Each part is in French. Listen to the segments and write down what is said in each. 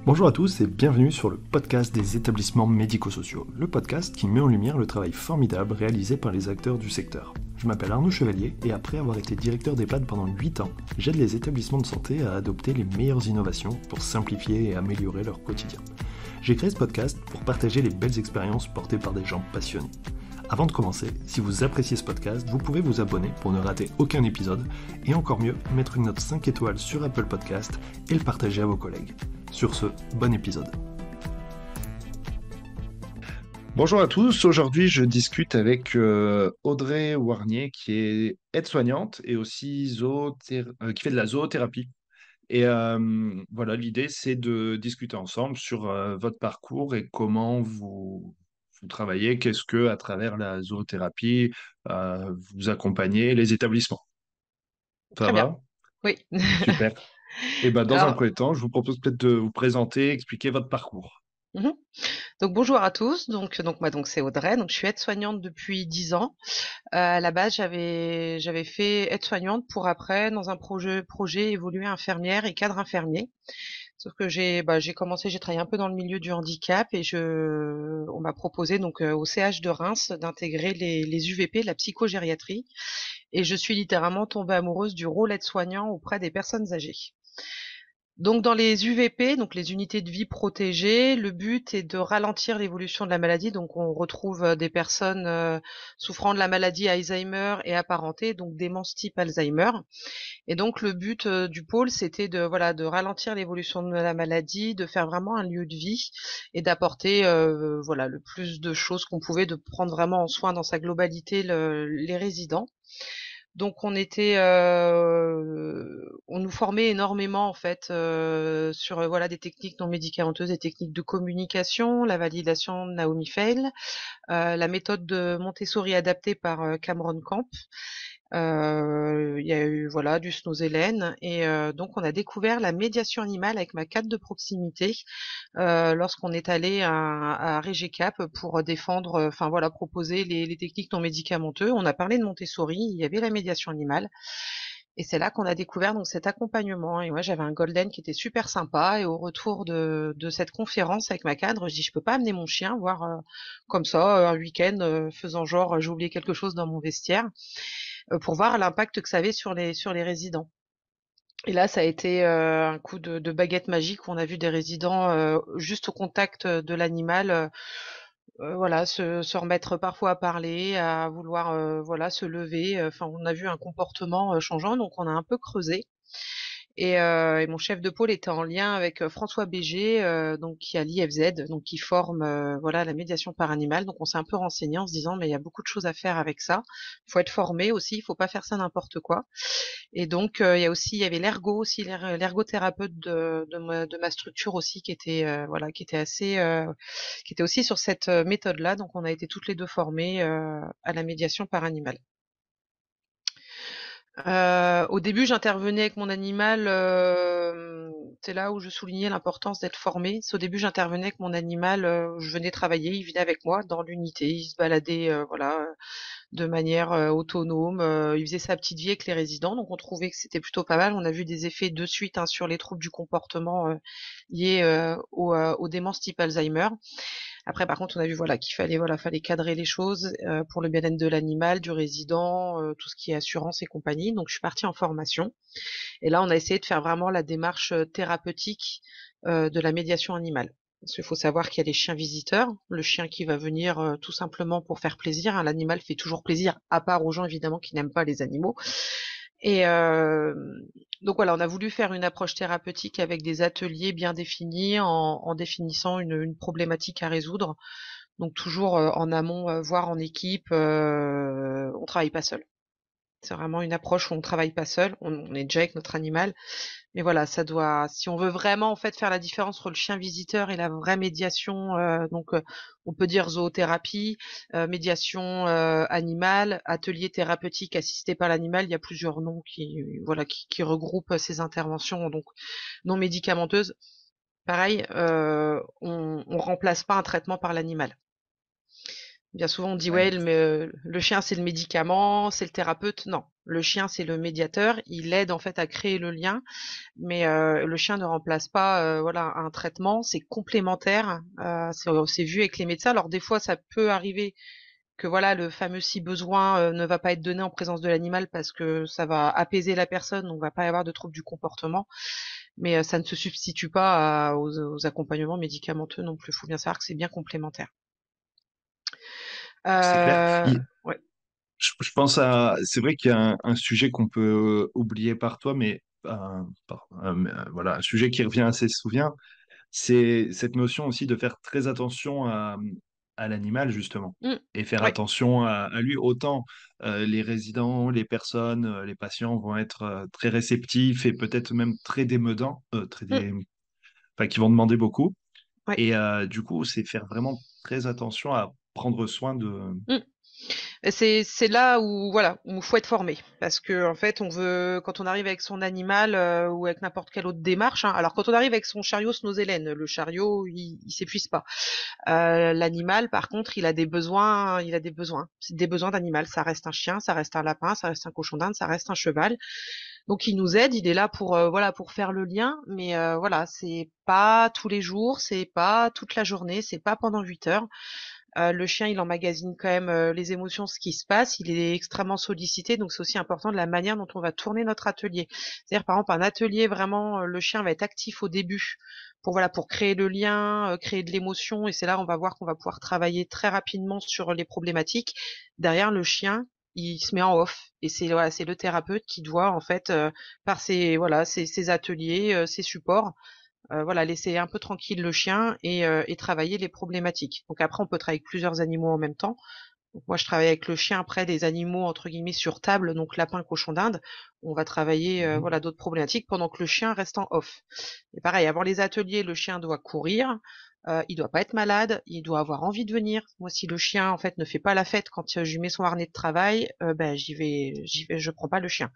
Bonjour à tous et bienvenue sur le podcast des établissements médico-sociaux, le podcast qui met en lumière le travail formidable réalisé par les acteurs du secteur. Je m'appelle Arnaud Chevalier et après avoir été directeur d'EHPAD pendant 8 ans, j'aide les établissements de santé à adopter les meilleures innovations pour simplifier et améliorer leur quotidien. J'ai créé ce podcast pour partager les belles expériences portées par des gens passionnés. Avant de commencer, si vous appréciez ce podcast, vous pouvez vous abonner pour ne rater aucun épisode et encore mieux, mettre une note 5 étoiles sur Apple Podcast et le partager à vos collègues. Sur ce, bon épisode. Bonjour à tous, aujourd'hui je discute avec Audrey Warnier qui est aide-soignante et aussi qui fait de la zoothérapie. Et voilà, l'idée c'est de discuter ensemble sur votre parcours et comment vous travaillez, qu'est-ce que à travers la zoothérapie vous accompagnez les établissements. Ça Très bien, va? oui. Super. Et ben dans un Alors, premier temps, je vous propose peut-être de vous présenter, expliquer votre parcours. mmh donc bonjour à tous. Moi, c'est Audrey, donc je suis aide-soignante depuis 10 ans. À la base, j'avais fait aide-soignante pour après, dans un projet évoluer infirmière et cadre infirmier. Sauf que j'ai travaillé un peu dans le milieu du handicap et on m'a proposé au CH de Reims d'intégrer les UVP, la psychogériatrie, et je suis littéralement tombée amoureuse du rôle aide-soignant auprès des personnes âgées. Donc dans les UVP, donc les unités de vie protégées, le but est de ralentir l'évolution de la maladie. Donc on retrouve des personnes souffrant de la maladie Alzheimer et apparentée, donc démence type Alzheimer. Et donc le but du pôle, c'était de ralentir l'évolution de la maladie, de faire vraiment un lieu de vie et d'apporter le plus de choses qu'on pouvait, de prendre vraiment en soin dans sa globalité les résidents. Donc on nous formait énormément en fait sur des techniques non médicamenteuses, des techniques de communication, la validation de Naomi Feil, la méthode de Montessori adaptée par Cameron Camp. Il y a eu du Snozellen et donc on a découvert la médiation animale avec ma cadre de proximité lorsqu'on est allé à Régecap pour défendre, proposer les techniques non médicamenteuses. On a parlé de Montessori, il y avait la médiation animale. Et c'est là qu'on a découvert donc cet accompagnement. Et moi, j'avais un golden qui était super sympa. Et au retour de cette conférence avec ma cadre, je dis, je peux pas amener mon chien voir comme ça un week-end, faisant genre j'ai oublié quelque chose dans mon vestiaire, pour voir l'impact que ça avait sur les résidents. Et là, ça a été un coup de baguette magique où on a vu des résidents juste au contact de l'animal, se remettre parfois à parler, à vouloir se lever. Enfin, on a vu un comportement changeant, donc on a un peu creusé. Et mon chef de pôle était en lien avec François Béger, donc qui a l'IFZ, donc qui forme la médiation par animal. Donc on s'est un peu renseigné en se disant mais il y a beaucoup de choses à faire avec ça. Il faut être formé aussi, il faut pas faire ça n'importe quoi. Et donc il y avait l'ergo aussi, l'ergothérapeute de ma structure aussi qui était aussi sur cette méthode-là. Donc on a été toutes les deux formées à la médiation par animal. Au début, j'intervenais avec mon animal, c'est là où je soulignais l'importance d'être formé. C'est au début, j'intervenais avec mon animal, je venais travailler, il venait avec moi dans l'unité, il se baladait, de manière autonome, il faisait sa petite vie avec les résidents, donc on trouvait que c'était plutôt pas mal. On a vu des effets de suite sur les troubles du comportement liés aux démences type Alzheimer. Après, par contre, on a vu qu'il fallait cadrer les choses pour le bien-être de l'animal, du résident, tout ce qui est assurance et compagnie. Donc, je suis partie en formation. Et là, on a essayé de faire vraiment la démarche thérapeutique de la médiation animale. Parce qu'il faut savoir qu'il y a les chiens visiteurs, le chien qui va venir tout simplement pour faire plaisir. Hein, l'animal fait toujours plaisir, à part aux gens évidemment qui n'aiment pas les animaux. Et donc voilà, on a voulu faire une approche thérapeutique avec des ateliers bien définis, en définissant une problématique à résoudre. Donc toujours en amont, voire en équipe, on travaille pas seul. C'est vraiment une approche où on travaille pas seul, on est déjà avec notre animal, mais voilà, si on veut vraiment en fait faire la différence entre le chien visiteur et la vraie médiation, on peut dire zoothérapie, médiation animale, atelier thérapeutique assisté par l'animal. Il y a plusieurs noms qui regroupent ces interventions donc non médicamenteuses. Pareil, on remplace pas un traitement par l'animal. Bien souvent, on dit Ouais. ouais, le chien c'est le médicament, c'est le thérapeute. Non, le chien c'est le médiateur. Il aide en fait à créer le lien, mais le chien ne remplace pas voilà un traitement. C'est complémentaire. C'est vu avec les médecins. Alors des fois, ça peut arriver que voilà le fameux si besoin ne va pas être donné en présence de l'animal parce que ça va apaiser la personne, donc on va pas y avoir de troubles du comportement. Mais ça ne se substitue pas aux accompagnements médicamenteux non plus. Il faut bien savoir que c'est bien complémentaire. C'est clair. Ouais. Je pense c'est vrai qu'il y a un sujet qu'on peut oublier par toi, mais, voilà, un sujet qui revient assez souvent, c'est cette notion aussi de faire très attention à l'animal, justement, Mmh. et faire Ouais. attention à lui. Autant les résidents, les personnes, les patients vont être très réceptifs et peut-être même très démedants, Mmh. enfin, qui vont demander beaucoup. Ouais. Et du coup, c'est faire vraiment très attention à prendre soin de... Mmh. Et c'est là où voilà, où faut être formé parce que en fait, on veut quand on arrive avec son animal ou avec n'importe quelle autre démarche, hein. Alors quand on arrive avec son chariot Snozellen, le chariot, il s'épuise pas. L'animal, par contre, il a des besoins, C'est des besoins d'animal. Ça reste un chien, ça reste un lapin, ça reste un cochon d'Inde, ça reste un cheval. Donc il nous aide, il est là pour voilà pour faire le lien, mais voilà, c'est pas tous les jours, c'est pas toute la journée, c'est pas pendant 8 heures. Le chien, il emmagasine quand même les émotions, ce qui se passe. Il est extrêmement sollicité, donc c'est aussi important de la manière dont on va tourner notre atelier. C'est-à-dire, par exemple, un atelier vraiment, le chien va être actif au début pour voilà, pour créer le lien, créer de l'émotion, et c'est là on va voir qu'on va pouvoir travailler très rapidement sur les problématiques. Derrière, le chien, il se met en off, et c'est voilà, c'est le thérapeute qui doit en fait, par ses voilà, ses ateliers, ses supports, voilà, laisser un peu tranquille le chien et travailler les problématiques. Donc après, on peut travailler avec plusieurs animaux en même temps. Donc moi, je travaille avec le chien, après des animaux entre guillemets sur table, donc lapin, cochon d'Inde. On va travailler Mhm. voilà d'autres problématiques pendant que le chien reste en off. Et pareil, avant les ateliers, le chien doit courir. Il doit pas être malade, il doit avoir envie de venir. Moi, si le chien en fait ne fait pas la fête quand je lui mets son harnais de travail, ben je prends pas le chien.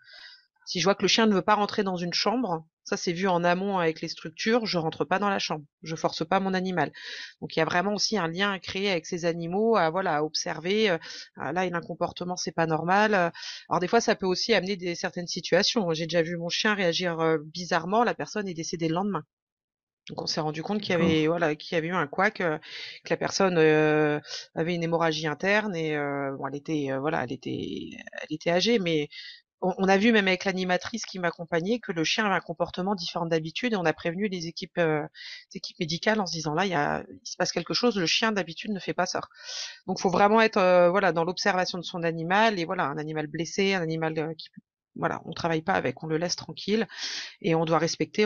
Si je vois que le chien ne veut pas rentrer dans une chambre, ça c'est vu en amont avec les structures, je rentre pas dans la chambre, je force pas mon animal. Donc il y a vraiment aussi un lien à créer avec ces animaux, à voilà, à observer. Là, il a un comportement, c'est pas normal. Alors des fois, ça peut aussi amener des certaines situations. J'ai déjà vu mon chien réagir bizarrement, la personne est décédée le lendemain. Donc on s'est rendu compte qu'il y D'accord. avait voilà qu'il y avait eu un couac, que la personne avait une hémorragie interne et bon, elle était voilà elle était âgée, mais on a vu même avec l'animatrice qui m'accompagnait que le chien avait un comportement différent d'habitude et on a prévenu les équipes médicales en se disant là il se passe quelque chose, le chien d'habitude ne fait pas ça. Donc faut vraiment être voilà dans l'observation de son animal et voilà un animal blessé, un animal qui voilà on travaille pas avec, on le laisse tranquille et on doit respecter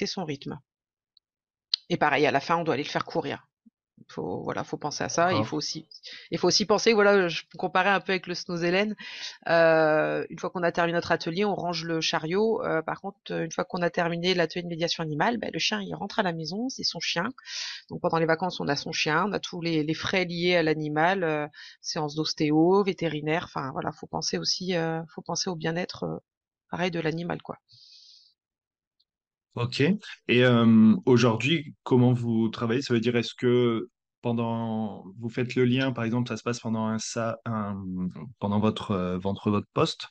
son rythme. Et pareil à la fin on doit aller le faire courir. Faut voilà, faut penser à ça. D'accord. Il faut aussi penser, voilà, je comparais un peu avec le Snowzellen. Une fois qu'on a terminé notre atelier, on range le chariot. Par contre, une fois qu'on a terminé l'atelier de médiation animale, ben, le chien il rentre à la maison, c'est son chien. Donc pendant les vacances, on a son chien, on a tous les frais liés à l'animal, séance d'ostéo, vétérinaire. Enfin voilà, faut penser au bien-être, pareil de l'animal quoi. Ok. Et aujourd'hui, comment vous travaillez? Ça veut dire, est-ce que pendant, vous faites le lien, par exemple, ça se passe pendant pendant votre poste,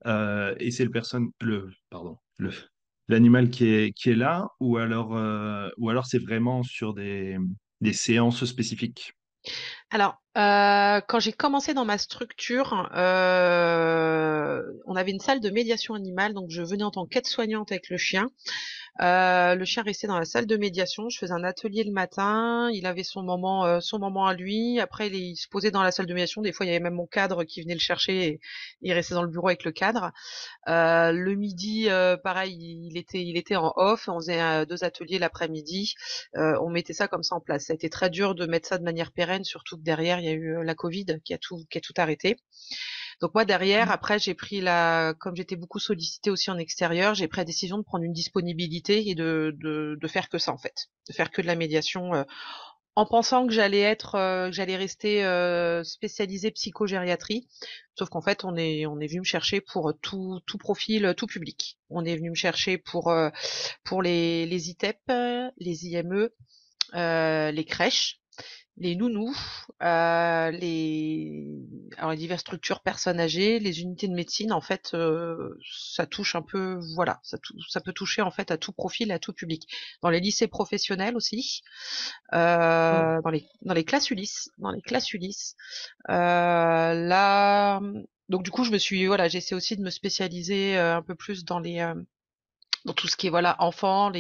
et c'est l'animal qui est là, ou alors c'est vraiment sur des séances spécifiques? Alors, quand j'ai commencé dans ma structure, on avait une salle de médiation animale, donc je venais en tant qu'aide-soignante avec le chien. Le chien restait dans la salle de médiation. Je faisais un atelier le matin. Il avait son moment à lui. Après, il se posait dans la salle de médiation. Des fois, il y avait même mon cadre qui venait le chercher et il restait dans le bureau avec le cadre. Le midi, pareil, il était en off. On faisait 2 ateliers l'après-midi. On mettait ça comme ça en place. Ça a été très dur de mettre ça de manière pérenne, surtout que derrière, il y a eu la Covid qui a tout arrêté. Donc moi derrière, après comme j'étais beaucoup sollicitée aussi en extérieur, j'ai pris la décision de prendre une disponibilité et de faire que ça en fait, de faire que de la médiation, en pensant que j'allais rester spécialisée psychogériatrie. Sauf qu'en fait, on est venu me chercher pour tout profil, tout public. On est venu me chercher pour les ITEP, les IME, les crèches. les nounous, les alors les diverses structures personnes âgées, les unités de médecine, en fait, ça touche un peu, voilà, ça peut toucher en fait à tout profil, à tout public. Dans les lycées professionnels aussi, Oh. dans les classes Ulysse, là, donc du coup, voilà, j'essaie aussi de me spécialiser un peu plus dans tout ce qui est voilà enfants,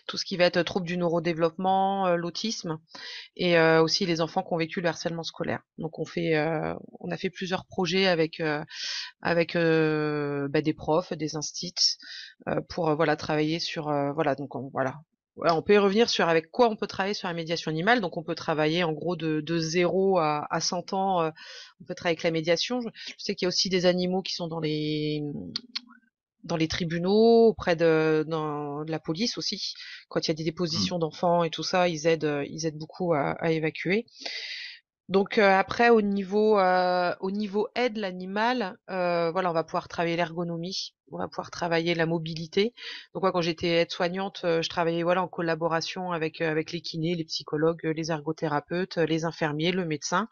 tout ce qui va être troubles du neurodéveloppement, l'autisme et aussi les enfants qui ont vécu le harcèlement scolaire. Donc on a fait plusieurs projets avec des profs, des instits pour voilà travailler sur voilà donc voilà. Voilà, on peut y revenir sur avec quoi on peut travailler sur la médiation animale. Donc on peut travailler en gros de 0 à 100 ans. On peut travailler avec la médiation. Je sais qu'il y a aussi des animaux qui sont dans les tribunaux, de la police aussi. Quand il y a des Hmm. dépositions d'enfants et tout ça, ils aident beaucoup à évacuer. Donc après au niveau aide l'animal, voilà, on va pouvoir travailler l'ergonomie, on va pouvoir travailler la mobilité. Donc moi quand j'étais aide-soignante, je travaillais voilà en collaboration avec les kinés, les psychologues, les ergothérapeutes, les infirmiers, le médecin.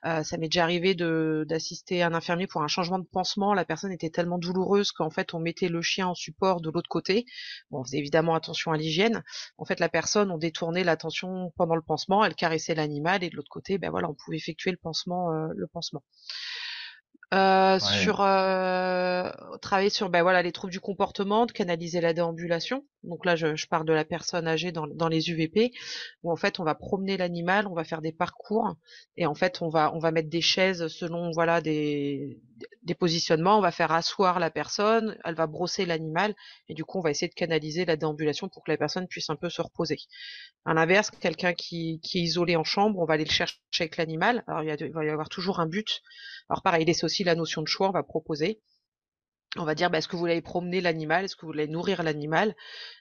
Ça m'est déjà arrivé de d'assister un infirmier pour un changement de pansement. La personne était tellement douloureuse qu'en fait on mettait le chien en support de l'autre côté. Bon, on faisait évidemment attention à l'hygiène. En fait, la personne, on détournait l'attention pendant le pansement, elle caressait l'animal et de l'autre côté, ben voilà, on pouvait effectuer le pansement, le pansement. Ouais. Travailler sur ben voilà les troubles du comportement, de canaliser la déambulation. Donc là, je parle de la personne âgée dans les UVP, où en fait on va promener l'animal, on va faire des parcours, et en fait on va mettre des chaises selon voilà des positionnements, on va faire asseoir la personne, elle va brosser l'animal, et du coup on va essayer de canaliser la déambulation pour que la personne puisse un peu se reposer. À l'inverse, quelqu'un qui est isolé en chambre, on va aller le chercher avec l'animal. Alors il va y avoir toujours un but. Alors pareil, laisse aussi la notion de choix, on va proposer. On va dire, bah, est-ce que vous voulez promener l'animal, est-ce que vous voulez nourrir l'animal?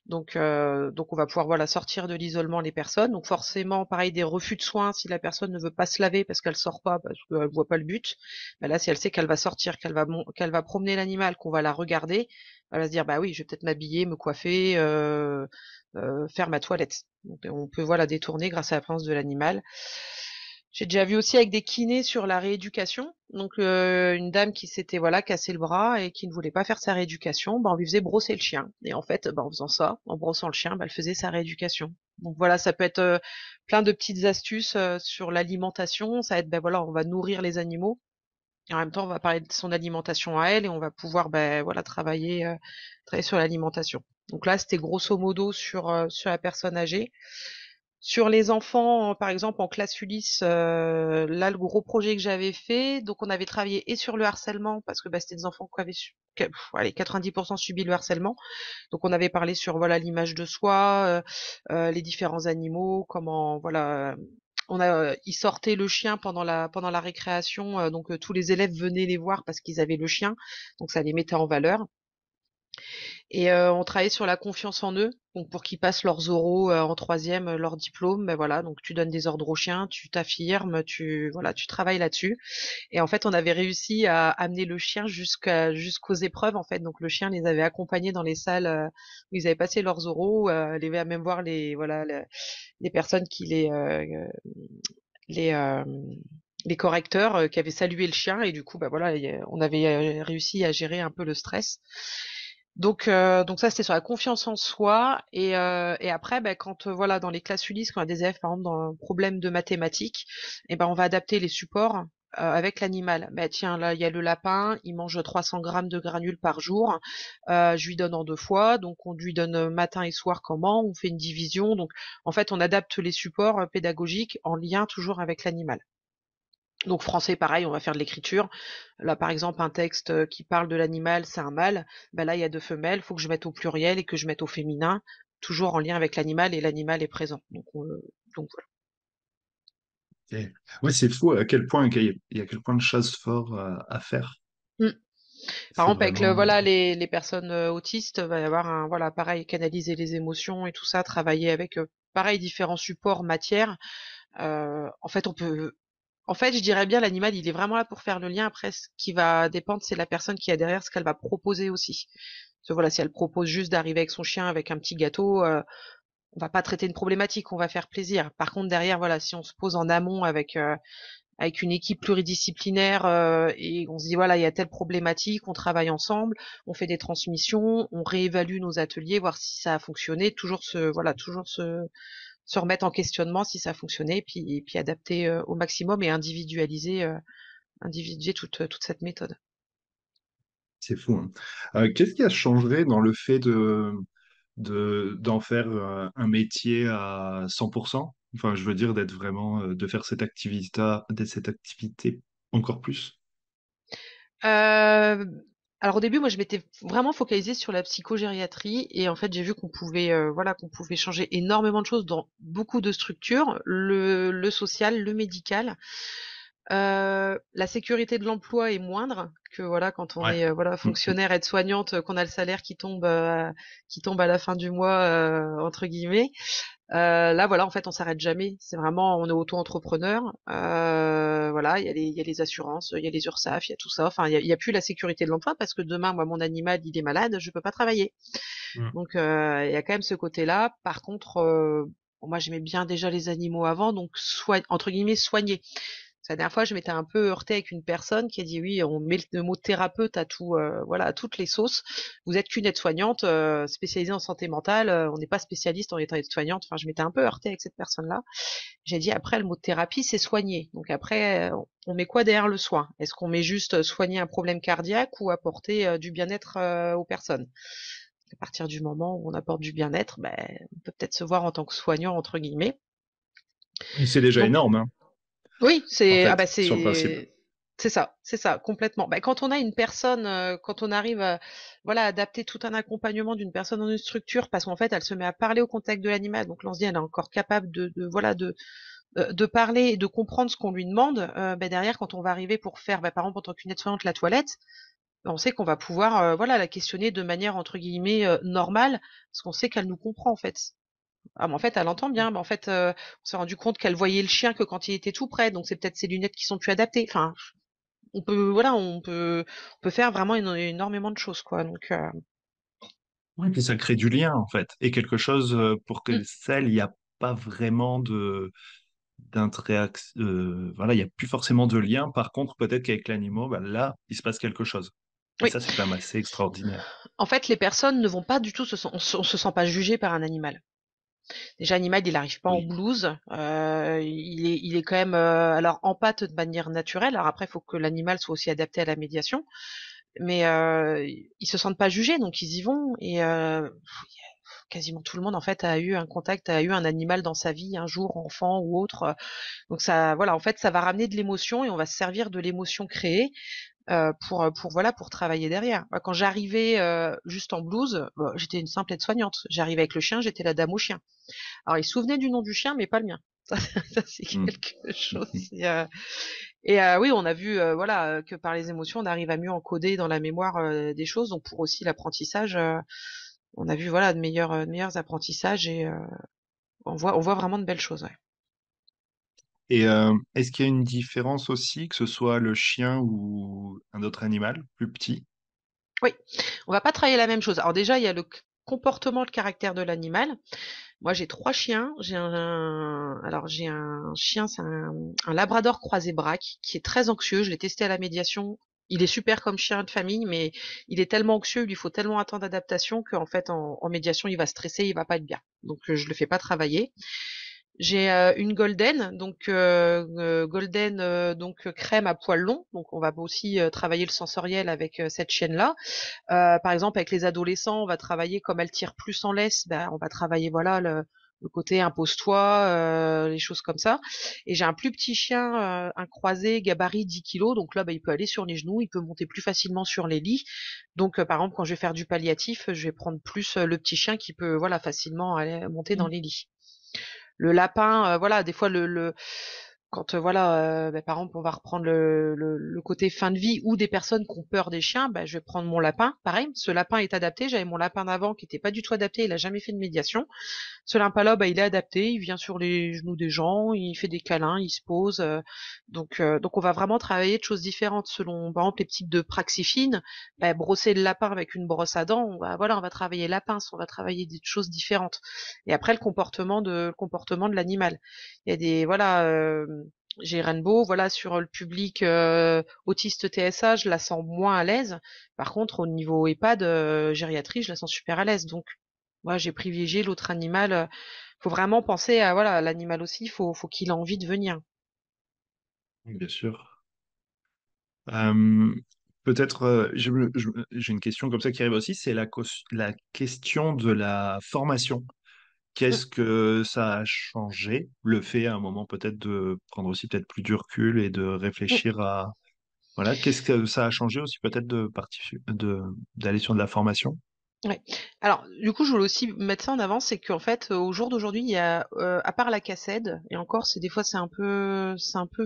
Donc on va pouvoir voilà sortir de l'isolement les personnes. Donc forcément, pareil, des refus de soins si la personne ne veut pas se laver parce qu'elle sort pas, parce qu'elle voit pas le but. Bah là, si elle sait qu'elle va sortir, qu'elle va promener l'animal, qu'on va la regarder, elle va se dire, bah oui, je vais peut-être m'habiller, me coiffer, faire ma toilette. Donc on peut voilà détourner grâce à la présence de l'animal. J'ai déjà vu aussi avec des kinés sur la rééducation. Donc une dame qui s'était voilà cassé le bras et qui ne voulait pas faire sa rééducation, bah, on lui faisait brosser le chien. Et en fait, bah, en faisant ça, en brossant le chien, bah, elle faisait sa rééducation. Donc voilà, ça peut être plein de petites astuces sur l'alimentation. Ça va être, ben voilà, on va nourrir les animaux. Et en même temps, on va parler de son alimentation à elle et on va pouvoir ben, voilà, travailler sur l'alimentation. Donc là, c'était grosso modo sur la personne âgée. Sur les enfants, par exemple, en classe Ulysse, là, le gros projet que j'avais fait, donc on avait travaillé et sur le harcèlement, parce que bah, c'était des enfants qui avaient allez, 90% subi le harcèlement. Donc on avait parlé sur voilà l'image de soi, les différents animaux, comment voilà. Ils sortaient le chien pendant la récréation, donc tous les élèves venaient les voir parce qu'ils avaient le chien, donc ça les mettait en valeur. Et on travaillait sur la confiance en eux, donc pour qu'ils passent leurs oraux en troisième, leur diplôme, ben voilà, donc tu donnes des ordres aux chiens, tu t'affirmes, tu travailles là-dessus. Et en fait, on avait réussi à amener le chien jusqu'aux épreuves en fait. Donc le chien les avait accompagnés dans les salles où ils avaient passé leurs oraux, les même voir les personnes les euh, les correcteurs qui avaient salué le chien et du coup bah voilà on avait réussi à gérer un peu le stress. Donc ça, c'était sur la confiance en soi. Et après, ben, quand voilà, dans les classes Ulysse, quand on a des élèves, par exemple, dans un problème de mathématiques, et ben, on va adapter les supports avec l'animal. Ben, tiens, là, il y a le lapin, il mange 300 grammes de granules par jour. Je lui donne en 2 fois, donc on lui donne matin et soir comment, on fait une division. Donc, en fait, on adapte les supports pédagogiques en lien toujours avec l'animal. Donc français, pareil, on va faire de l'écriture. Là, par exemple, un texte qui parle de l'animal, c'est un mâle. Ben là, il y a 2 femelles. Il faut que je mette au pluriel et que je mette au féminin, toujours en lien avec l'animal et l'animal est présent. Donc voilà. Et- Ouais, c'est fou à quel point il y a quel point de choses fortes à faire. Mm. Par C'est exemple, avec vraiment. voilà les personnes autistes, va y avoir un voilà pareil, canaliser les émotions et tout ça, travailler avec pareil différents supports, matières. En fait, En fait, je dirais bien l'animal, il est vraiment là pour faire le lien. Après, ce qui va dépendre, c'est la personne qui est derrière, ce qu'elle va proposer aussi. Parce que voilà, si elle propose juste d'arriver avec son chien avec un petit gâteau, on va pas traiter une problématique, on va faire plaisir. Par contre, derrière, voilà, si on se pose en amont avec une équipe pluridisciplinaire et on se dit voilà, il y a telle problématique, on travaille ensemble, on fait des transmissions, on réévalue nos ateliers, voir si ça a fonctionné, toujours se remettre en questionnement si ça a fonctionné, puis adapter au maximum et individuer toute cette méthode. C'est fou, hein. Qu'est-ce qui a changé dans le fait d'en faire un métier à 100%? Enfin, je veux dire d'être vraiment, de faire cette activité encore plus. Euh, alors au début, moi, je m'étais vraiment focalisée sur la psychogériatrie et en fait, j'ai vu qu'on pouvait changer énormément de choses dans beaucoup de structures, le social, le médical. La sécurité de l'emploi est moindre que voilà quand on Ouais. est fonctionnaire, aide-soignante, qu'on a le salaire qui tombe à la fin du mois entre guillemets. Là, voilà, en fait, on s'arrête jamais. C'est vraiment, on est auto-entrepreneur. Voilà, il y a les assurances, il y a les URSSAF, il y a tout ça. Enfin, il y a plus la sécurité de l'emploi parce que demain, moi, mon animal, il est malade, je peux pas travailler. Mm. Donc, il y a quand même ce côté-là. Par contre, moi, j'aimais bien déjà les animaux avant, donc entre guillemets soigner. La dernière fois, je m'étais un peu heurtée avec une personne qui a dit oui, on met le mot thérapeute à tout, voilà, à toutes les sauces. Vous êtes qu'une aide-soignante spécialisée en santé mentale. On n'est pas spécialiste en étant aide-soignante. Enfin, je m'étais un peu heurtée avec cette personne-là. J'ai dit après, le mot thérapie, c'est soigner. Donc après, on met quoi derrière le soin? Est-ce qu'on met juste soigner un problème cardiaque ou apporter du bien-être aux personnes? À partir du moment où on apporte du bien-être, ben, on peut peut-être se voir en tant que soignant entre guillemets. Et c'est déjà Donc énorme, hein, oui, en fait, sur le principe. c'est ça, complètement. Bah, quand on a une personne, quand on arrive à voilà adapter tout un accompagnement d'une personne dans une structure, parce qu'en fait elle se met à parler au contact de l'animal, donc l'on se dit elle est encore capable de parler et de comprendre ce qu'on lui demande. Bah, derrière, quand on va arriver pour faire, bah, par exemple en tant qu'une aide-soignante la toilette, bah, on sait qu'on va pouvoir voilà la questionner de manière entre guillemets normale, parce qu'on sait qu'elle nous comprend en fait. Ah, mais en fait, elle entend bien. Mais en fait, on s'est rendu compte qu'elle voyait le chien que quand il était tout près. Donc, c'est peut-être ses lunettes qui sont plus adaptées. Enfin, on peut faire vraiment énormément de choses, quoi. Donc, Oui, puis ça crée du lien, en fait. Et quelque chose pour que mm, celle, il n'y a pas vraiment d'interaction. Voilà, il n'y a plus forcément de lien. Par contre, peut-être qu'avec l'animal, bah, là, il se passe quelque chose. Et oui. ça, c'est quand même assez extraordinaire. En fait, les personnes ne vont pas du tout on se sent pas jugé par un animal. Déjà, l'animal, il n'arrive pas en Oui. blouse. Il est quand même, alors, en pâte de manière naturelle. Alors après, il faut que l'animal soit aussi adapté à la médiation. Mais ils se sentent pas jugés, donc ils y vont. Et quasiment tout le monde en fait a eu un contact, a eu un animal dans sa vie un jour, enfant ou autre. Donc ça, voilà, en fait, ça va ramener de l'émotion et on va se servir de l'émotion créée pour travailler derrière. Moi, quand j'arrivais juste en blouse, j'étais une simple aide-soignante. J'arrivais avec le chien, j'étais la dame au chien. Alors ils se souvenaient du nom du chien, mais pas le mien. Ça c'est Mm. quelque chose. Oui, on a vu que par les émotions, on arrive à mieux encoder dans la mémoire des choses. Donc pour aussi l'apprentissage, on a vu voilà de meilleurs apprentissages et on voit vraiment de belles choses. Ouais. Et est-ce qu'il y a une différence aussi, que ce soit le chien ou un autre animal plus petit? Oui, on va pas travailler la même chose. Alors déjà, il y a le comportement, le caractère de l'animal. Moi, j'ai trois chiens. J'ai un chien, c'est un Labrador croisé braque qui est très anxieux. Je l'ai testé à la médiation. Il est super comme chien de famille, mais il est tellement anxieux, il lui faut tellement un temps d'adaptation qu'en fait, en médiation, il va stresser, il va pas être bien. Donc, je le fais pas travailler. J'ai une golden, donc crème à poils longs. Donc, on va aussi travailler le sensoriel avec cette chienne-là. Par exemple, avec les adolescents, on va travailler comme elle tire plus en laisse, ben, on va travailler voilà le côté impose-toi, les choses comme ça. Et j'ai un plus petit chien, un croisé gabarit 10 kilos, donc là, ben, il peut aller sur les genoux, il peut monter plus facilement sur les lits. Donc, par exemple, quand je vais faire du palliatif, je vais prendre plus le petit chien qui peut voilà facilement aller monter dans les lits. Le lapin, voilà, des fois quand par exemple on va reprendre le côté fin de vie ou des personnes qui ont peur des chiens, je vais prendre mon lapin. Pareil, ce lapin est adapté. J'avais mon lapin d'avant qui était pas du tout adapté, il a jamais fait de médiation. Ce l'impala, bah, il est adapté, il vient sur les genoux des gens, il fait des câlins, il se pose. Donc on va vraiment travailler de choses différentes selon, par exemple, les types de praxifines. Bah, brosser le lapin avec une brosse à dents, on va travailler la pince, on va travailler des choses différentes. Et après le comportement de l'animal. Il y a des voilà. J'ai Rainbow, voilà, sur le public autiste TSA, je la sens moins à l'aise. Par contre, au niveau EHPAD, gériatrie, je la sens super à l'aise. Donc, moi, j'ai privilégié l'autre animal. Faut vraiment penser à voilà, l'animal aussi. Faut qu'il ait envie de venir. Bien sûr. Euh, Peut-être, j'ai une question comme ça qui arrive aussi, c'est la question de la formation. Mm, Qu'est-ce que ça a changé, le fait à un moment peut-être de prendre aussi peut-être plus du recul et de mm. réfléchir à, voilà, qu'est-ce que ça a changé aussi peut-être d'aller sur de la formation? Ouais. Alors, du coup, je voulais aussi mettre ça en avant, c'est qu'en fait, au jour d'aujourd'hui, il y a, à part la CACED, et encore, des fois, c'est un peu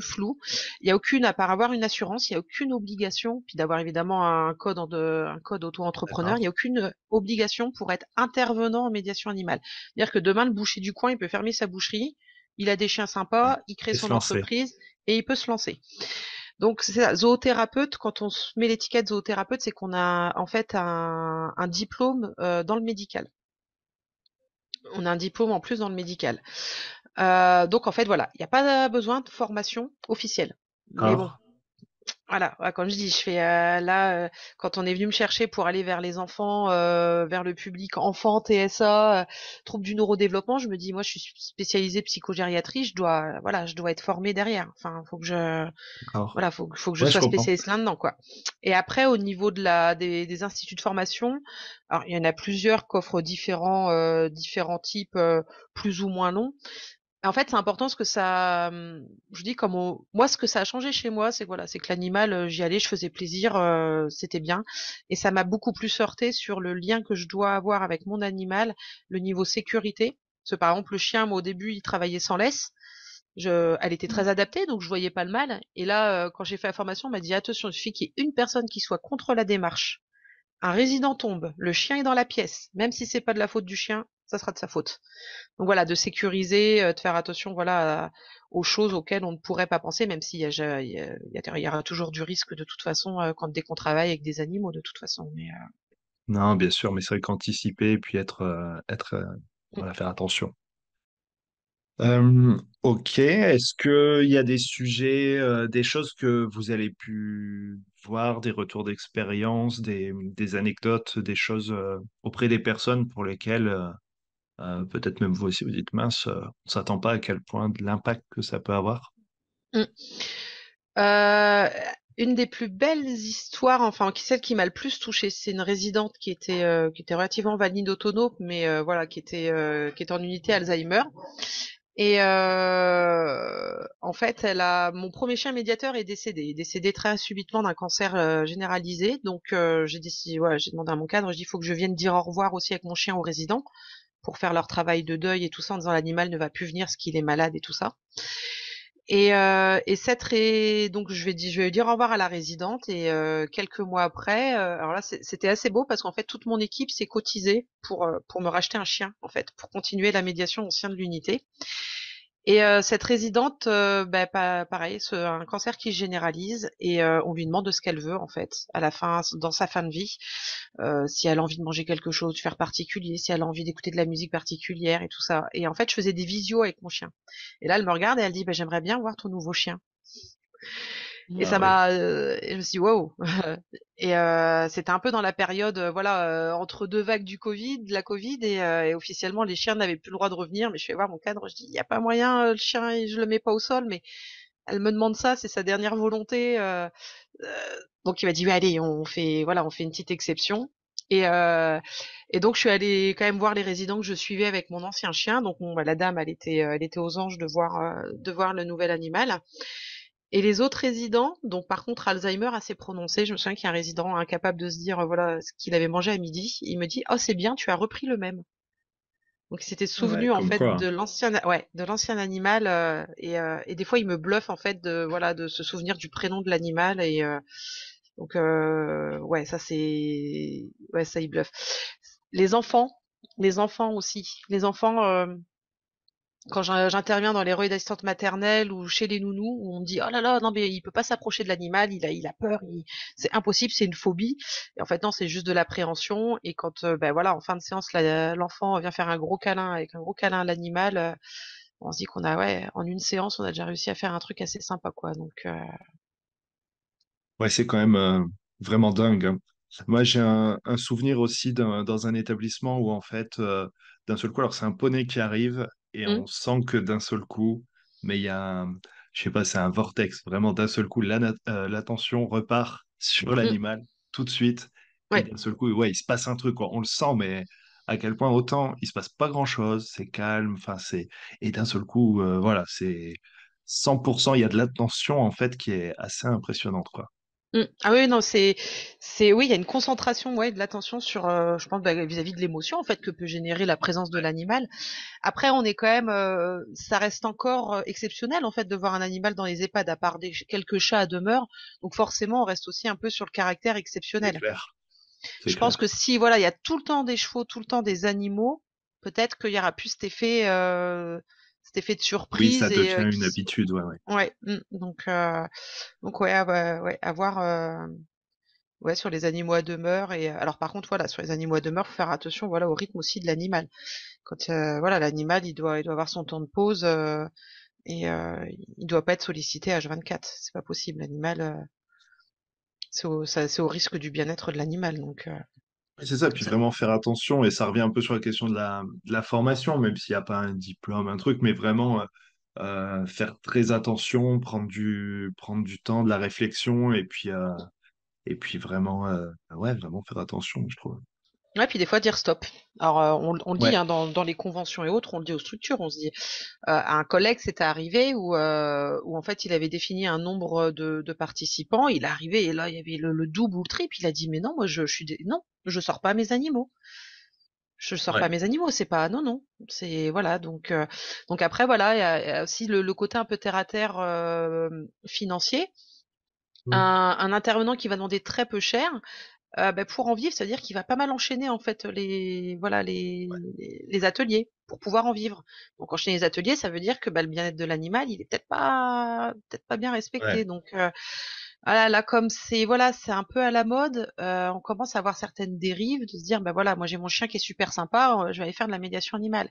flou. Il y a aucune, à part avoir une assurance, il y a aucune obligation, puis d'avoir évidemment un code auto-entrepreneur, il y a D'accord. aucune obligation pour être intervenant en médiation animale. C'est-à-dire que demain, le boucher du coin, il peut fermer sa boucherie, il a des chiens Ouais. sympas, il crée Et se son lancer. entreprise, et il peut se lancer. Donc c'est ça, zoothérapeute, quand on se met l'étiquette zoothérapeute, c'est qu'on a en fait un diplôme dans le médical. On a un diplôme en plus dans le médical. Donc en fait voilà, il n'y a pas besoin de formation officielle. Mais bon, D'accord. voilà, ouais, comme je dis, je fais là quand on est venu me chercher pour aller vers les enfants, vers le public enfant, TSA, troubles du neurodéveloppement, je me dis moi je suis spécialisée psychogériatrie, je dois être formée derrière. Enfin, faut que je D'accord. voilà, faut que je Ouais, je sois comprends. spécialiste là-dedans, quoi. Et après, au niveau des instituts de formation, alors il y en a plusieurs qui offrent différents types, plus ou moins longs. En fait, c'est important parce que je dis moi, ce que ça a changé chez moi, c'est que voilà, c'est que l'animal, j'y allais, je faisais plaisir, c'était bien, et ça m'a beaucoup plus heurté sur le lien que je dois avoir avec mon animal, le niveau sécurité. Parce que par exemple, le chien, moi, au début, il travaillait sans laisse. Elle était très adaptée, donc je voyais pas le mal. Et là, quand j'ai fait la formation, on m'a dit attention, il suffit qu'il y ait une personne qui soit contre la démarche. Un résident tombe, le chien est dans la pièce, même si c'est pas de la faute du chien, ça sera de sa faute. Donc voilà, de sécuriser, de faire attention, voilà, aux choses auxquelles on ne pourrait pas penser, même s'il y a, il y aura toujours du risque de toute façon dès qu'on travaille avec des animaux, de toute façon. Mais Non, bien sûr, mais c'est vrai qu'anticiper et puis mm, voilà, faire attention. Ok, est-ce qu'il y a des sujets, des choses que vous avez pu voir, des retours d'expérience, des anecdotes, des choses auprès des personnes pour lesquelles peut-être même vous aussi vous dites mince, on s'attend pas à quel point de l'impact que ça peut avoir. mm. Euh, une des plus belles histoires, enfin celle qui m'a le plus touchée, c'est une résidente qui était relativement valide autonome, mais voilà, qui était en unité Alzheimer. Et en fait, mon premier chien médiateur est décédé. Il est décédé très subitement d'un cancer généralisé. Donc j'ai décidé, voilà, j'ai demandé à mon cadre, je dis il faut que je vienne dire au revoir aussi avec mon chien aux résidents pour faire leur travail de deuil et tout ça en disant l'animal ne va plus venir parce qu'il est malade et tout ça. Et donc je vais dire au revoir à la résidente et quelques mois après, alors là c'était assez beau parce qu'en fait toute mon équipe s'est cotisée pour me racheter un chien en fait, pour continuer la médiation au sein de l'unité. Et cette résidente, bah, pareil, un cancer qui se généralise et on lui demande de ce qu'elle veut en fait, à la fin, dans sa fin de vie, si elle a envie de manger quelque chose, de faire particulier, si elle a envie d'écouter de la musique particulière et tout ça. Et en fait, je faisais des visios avec mon chien. Et là, elle me regarde et elle dit, bah, j'aimerais bien voir ton nouveau chien. Et Ah ça oui. et je me suis dit, wow. Et c'était un peu dans la période, voilà, entre deux vagues de la Covid, et officiellement les chiens n'avaient plus le droit de revenir. Mais je vais voir mon cadre, je dis, il y a pas moyen, le chien, je le mets pas au sol. Mais elle me demande ça, c'est sa dernière volonté. Donc il m'a dit, oui, allez, on fait une petite exception. Et, euh, et donc je suis allée quand même voir les résidents que je suivais avec mon ancien chien. Donc bon, bah, la dame, elle était aux anges de voir le nouvel animal. Et les autres résidents, donc par contre Alzheimer assez prononcé, je me souviens qu'il y a un résident incapable de se dire voilà ce qu'il avait mangé à midi, il me dit oh c'est bien, tu as repris le même. Donc il s'était Ouais, souvenu en comme fait quoi. de l'ancien animal, et des fois il me bluffe en fait de se souvenir du prénom de l'animal, et donc ouais ça il bluffe. Les enfants. Les enfants aussi. Les enfants, quand j'interviens dans les relais d'assistante maternelle ou chez les nounous, où on me dit oh là là, non mais il peut pas s'approcher de l'animal, il a peur, c'est impossible, c'est une phobie. Et en fait non, c'est juste de l'appréhension. Et quand ben voilà, en fin de séance, l'enfant vient faire un gros câlin avec un gros câlin à l'animal, on se dit qu'on a ouais, en une séance, on a déjà réussi à faire un truc assez sympa quoi. Donc Ouais, c'est quand même vraiment dingue, hein. Moi, j'ai un souvenir aussi dans un établissement où, en fait, d'un seul coup, alors c'est un poney qui arrive et hmm, on sent que d'un seul coup, mais il y a je sais pas, c'est un vortex. Vraiment, d'un seul coup, l'attention repart sur hmm, l'animal tout de suite. Et ouais. d'un seul coup, ouais, il se passe un truc, quoi. On le sent, mais à quel point autant il se passe pas grand-chose, c'est calme, enfin, c'est. Et d'un seul coup, voilà, c'est 100%, il y a de l'attention, en fait, qui est assez impressionnante, quoi. Ah oui, non, c'est oui, il y a une concentration, ouais, de l'attention sur, je pense, bah, vis-à-vis de l'émotion en fait que peut générer la présence de l'animal. Après, on est quand même, ça reste encore exceptionnel en fait de voir un animal dans les EHPAD, à part quelques chats à demeure. Donc forcément, on reste aussi un peu sur le caractère C'est exceptionnel. clair, c'est Je pense clair. que si voilà, il y a tout le temps des chevaux, tout le temps des animaux, peut-être qu'il y aura plus cet effet de Oui, ça surprise et devient une qui, habitude, ouais, ouais. ouais, donc ouais, ouais, avoir ouais, sur les animaux à demeure. Et alors par contre, voilà, sur les animaux à demeure, faut faire attention, voilà, au rythme aussi de l'animal. Quand voilà, l'animal, il doit avoir son temps de pause, et il doit pas être sollicité H24. C'est pas possible. L'animal, c'est au risque du bien-être de l'animal. Donc Oui, c'est ça, puis ça- vraiment faire attention, et ça revient un peu sur la question de la formation, même s'il n'y a pas un diplôme, un truc, mais vraiment faire très attention, prendre du temps, de la réflexion, et puis vraiment, ouais, vraiment faire attention, je trouve. ouais, puis des fois dire stop. Alors on le dit Ouais, hein, dans les conventions et autres, on le dit aux structures. On se dit à un collègue, c'était arrivé où en fait il avait défini un nombre de participants. Il est arrivé et là il y avait le double ou le triple. Il a dit mais non, moi non, je sors pas mes animaux. Je sors pas ouais. mes animaux, c'est pas non non, c'est voilà donc après voilà il y a aussi le côté un peu terre à terre financier. Mm. Un intervenant qui va demander très peu cher, bah, pour en vivre, c'est-à-dire qu'il va pas mal enchaîner en fait les voilà les ateliers pour pouvoir en vivre. Donc enchaîner les ateliers, ça veut dire que bah, le bien-être de l'animal, il est peut-être pas bien Ouais, respecté. Donc voilà, là comme c'est voilà, c'est un peu à la mode, on commence à avoir certaines dérives de se dire bah voilà, moi j'ai mon chien qui est super sympa, je vais aller faire de la médiation animale.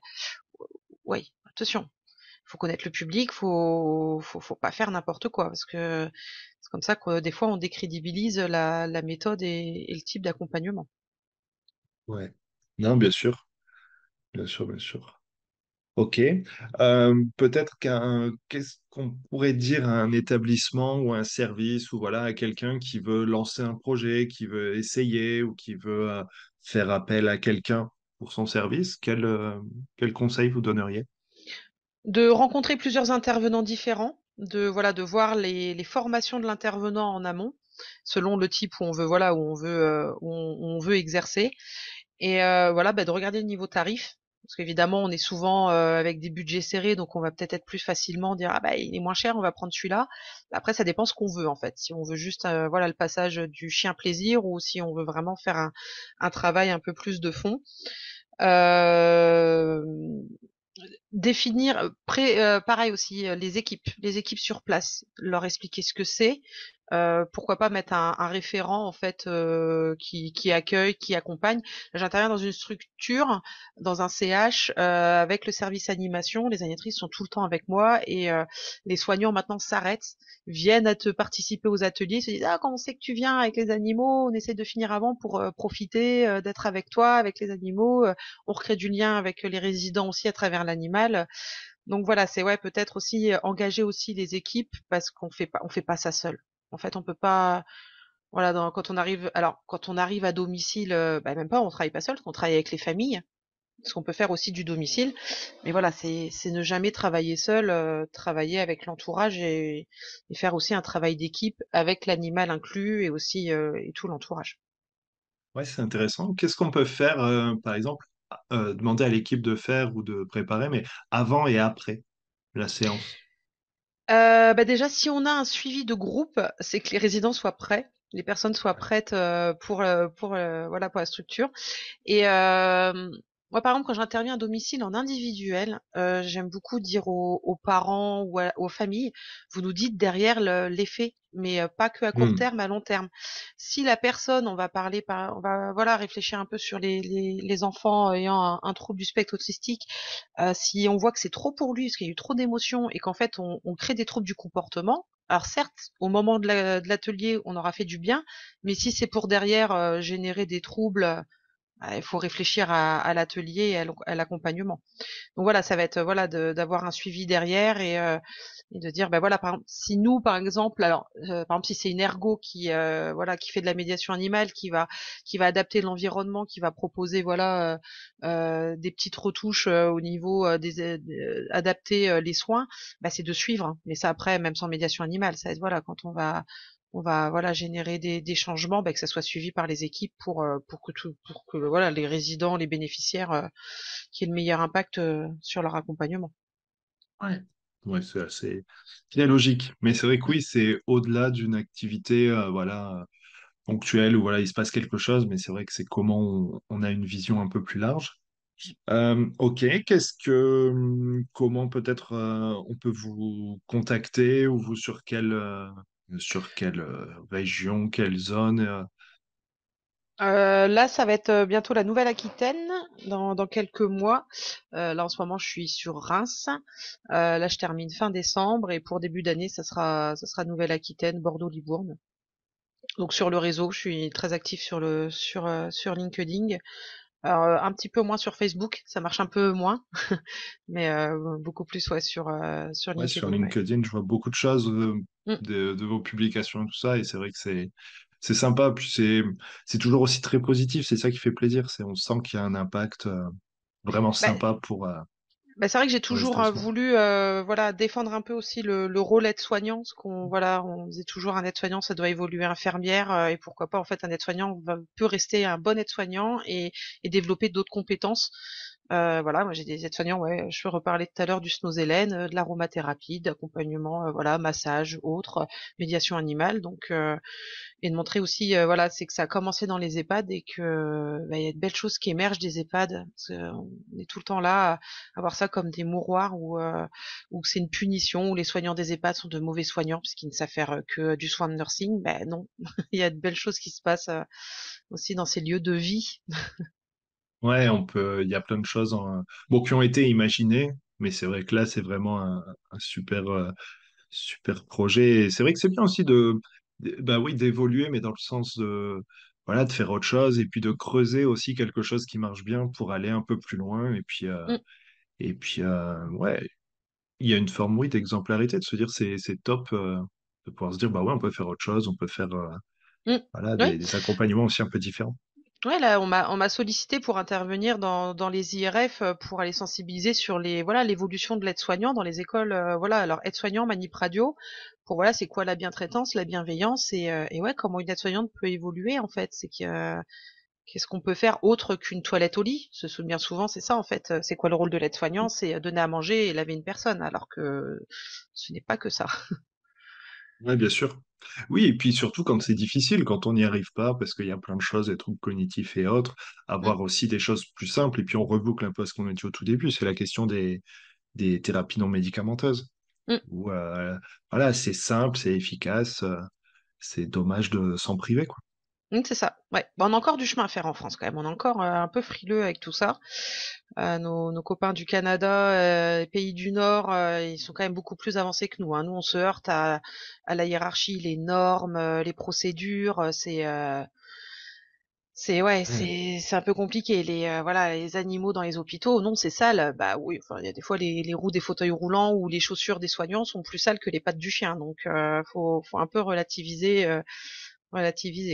Oui, attention, faut connaître le public, faut pas faire n'importe quoi parce que c'est comme ça que des fois on décrédibilise la méthode et le type d'accompagnement. ouais. Non, bien sûr, bien sûr, bien sûr. Ok. Peut-être qu'est-ce qu'on pourrait dire à un établissement ou un service ou voilà à quelqu'un qui veut lancer un projet, qui veut essayer ou qui veut faire appel à quelqu'un pour son service, quel conseil vous donneriez? De rencontrer plusieurs intervenants différents, de voir les formations de l'intervenant en amont, selon le type où on veut voilà où on veut exercer. Et voilà, bah, de regarder le niveau tarif. Parce qu'évidemment, on est souvent avec des budgets serrés, donc on va peut-être être plus facilement dire ah bah il est moins cher, on va prendre celui-là. Après, ça dépend ce qu'on veut en fait. Si on veut juste voilà le passage du chien plaisir ou si on veut vraiment faire un travail un peu plus de fond. Euh, Définir, pareil aussi, les équipes sur place, leur expliquer ce que c'est. Pourquoi pas mettre un référent en fait qui accueille, qui accompagne. J'interviens dans une structure, dans un CH, avec le service animation. Les animatrices sont tout le temps avec moi et les soignants maintenant s'arrêtent, viennent à te participer aux ateliers, se disent ah quand on sait que tu viens avec les animaux, on essaie de finir avant pour profiter d'être avec toi, avec les animaux. On recrée du lien avec les résidents aussi à travers l'animal. Donc voilà, c'est ouais peut-être aussi engager aussi les équipes parce qu'on fait pas ça seul. En fait, on peut pas voilà quand on arrive à domicile, bah, même pas on travaille pas seul, parce qu'on travaille avec les familles. Ce qu'on peut faire aussi du domicile, mais voilà, c'est ne jamais travailler seul, travailler avec l'entourage et faire aussi un travail d'équipe avec l'animal inclus et aussi et tout l'entourage. Ouais, c'est intéressant. Qu'est-ce qu'on peut faire, par exemple, demander à l'équipe de faire ou de préparer, mais avant et après la séance? Bah déjà, si on a un suivi de groupe, c'est que les résidents soient prêts, les personnes soient Ouais. prêtes pour voilà pour la structure. Et Moi, par exemple, quand j'interviens à domicile en individuel, j'aime beaucoup dire aux parents ou aux familles, vous nous dites derrière l'effet, mais pas que à court Hmm. terme, à long terme. Si la personne, on va voilà réfléchir un peu sur les enfants ayant un trouble du spectre autistique. Si on voit que c'est trop pour lui, parce qu'il y a eu trop d'émotions et qu'en fait on crée des troubles du comportement. Alors certes, au moment de l'atelier, on aura fait du bien, mais si c'est pour derrière générer des troubles, il faut réfléchir à l'atelier et à l'accompagnement. Donc voilà, ça va être voilà d'avoir un suivi derrière et de dire ben voilà par exemple, si nous par exemple alors par exemple si c'est une ergo qui voilà qui fait de la médiation animale qui va adapter l'environnement, qui va proposer voilà des petites retouches au niveau adapter les soins, bah c'est de suivre, hein. Mais ça après même sans médiation animale, ça va être voilà quand on va voilà générer des changements, bah, que ça soit suivi par les équipes pour que voilà les résidents, les bénéficiaires qui ait le meilleur impact sur leur accompagnement. Ouais. Ouais, c'est assez très logique. Mais c'est vrai que oui, c'est au-delà d'une activité voilà, ponctuelle où voilà, il se passe quelque chose, mais c'est vrai que c'est comment on a une vision un peu plus large. Ok, comment peut-être on peut vous contacter ou vous sur quelle région, quelle zone Là, ça va être bientôt la Nouvelle-Aquitaine dans quelques mois. Là, en ce moment, je suis sur Reims. Là, je termine fin décembre et pour début d'année, ça sera Nouvelle-Aquitaine, Bordeaux-Libourne. Donc sur le réseau, je suis très active sur LinkedIn. Alors, un petit peu moins sur Facebook, ça marche un peu moins, mais beaucoup plus ouais sur Ouais, sur LinkedIn, ouais. LinkedIn, je vois beaucoup de choses Mm. de vos publications et tout ça, et c'est vrai que c'est sympa. Puis c'est toujours aussi très positif. C'est ça qui fait plaisir. On sent qu'il y a un impact vraiment Bah, sympa Bah, c'est vrai que j'ai pour les toujours établissements. voulu voilà défendre un peu aussi le rôle aide-soignant, parce qu'on voilà on disait toujours un aide-soignant ça doit évoluer infirmière et pourquoi pas en fait un aide-soignant peut rester un bon aide-soignant et développer d'autres compétences. Voilà, moi j'ai des aides-soignants, ouais, je peux reparler tout à l'heure du snozélène, de l'aromathérapie, d'accompagnement, voilà, massage, autres, médiation animale, donc et de montrer aussi, voilà, c'est que ça a commencé dans les EHPAD et que bah, il y a de belles choses qui émergent des EHPAD. Parce qu'on est tout le temps là à voir ça comme des mouroirs ou que c'est une punition, où les soignants des EHPAD sont de mauvais soignants puisqu'ils ne savent faire que du soin de nursing. Ben non, il y a de belles choses qui se passent aussi dans ces lieux de vie. Ouais, il y a plein de choses bon, qui ont été imaginées, mais c'est vrai que là, c'est vraiment un super projet. Et c'est vrai que c'est bien aussi bah oui, d'évoluer, mais dans le sens voilà, de faire autre chose et puis de creuser aussi quelque chose qui marche bien pour aller un peu plus loin. Mm, Ouais, il y a une forme, oui, d'exemplarité, de se dire c'est top de pouvoir se dire, bah ouais, on peut faire autre chose, on peut faire mm. voilà, Ouais. des accompagnements aussi un peu différents. Ouais, là, on m'a sollicité pour intervenir dans les IRF pour aller sensibiliser sur les voilà l'évolution de l'aide-soignant dans les écoles. Voilà, alors aide-soignant, manip radio, pour voilà c'est quoi la bientraitance, la bienveillance et ouais comment une aide-soignante peut évoluer en fait. C'est que qu'est-ce qu'on peut faire autre qu'une toilette au lit? Se souvenir souvent, c'est ça en fait. C'est quoi le rôle de l'aide-soignant? C'est donner à manger et laver une personne, alors que ce n'est pas que ça. Ouais, bien sûr. Oui, et puis surtout quand c'est difficile, quand on n'y arrive pas, parce qu'il y a plein de choses, des troubles cognitifs et autres, Mm, avoir aussi des choses plus simples. Et puis on reboucle un peu ce qu'on a dit au tout début, c'est la question des thérapies non médicamenteuses. mm. Où, voilà, c'est simple, c'est efficace, c'est dommage de s'en priver, quoi. C'est ça. Ouais. Bon, on a encore du chemin à faire en France quand même. On est encore un peu frileux avec tout ça. Nos copains du Canada, pays du Nord, ils sont quand même beaucoup plus avancés que nous, hein. Nous, on se heurte à la hiérarchie, les normes, les procédures. C'est ouais, Mm. c'est un peu compliqué. Voilà, les animaux dans les hôpitaux, non, c'est sale. Bah oui, enfin, il y a des fois les roues des fauteuils roulants ou les chaussures des soignants sont plus sales que les pattes du chien. Donc, faut un peu relativiser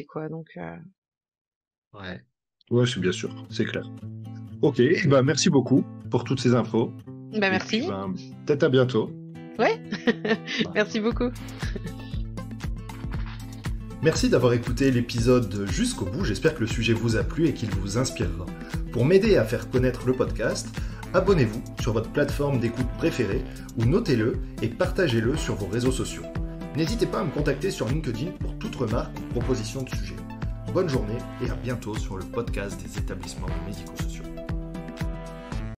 quoi. Donc, Ouais. Ouais, c'est bien sûr, c'est clair. Ok, bah merci beaucoup pour toutes ces infos. bah Et puis, merci. ben, peut-être à bientôt. Ouais, merci beaucoup. Merci d'avoir écouté l'épisode jusqu'au bout, j'espère que le sujet vous a plu et qu'il vous inspirera. Pour m'aider à faire connaître le podcast, abonnez-vous sur votre plateforme d'écoute préférée ou notez-le et partagez-le sur vos réseaux sociaux. N'hésitez pas à me contacter sur LinkedIn pour toute remarque ou proposition de sujet. Bonne journée et à bientôt sur le podcast des établissements médico-sociaux.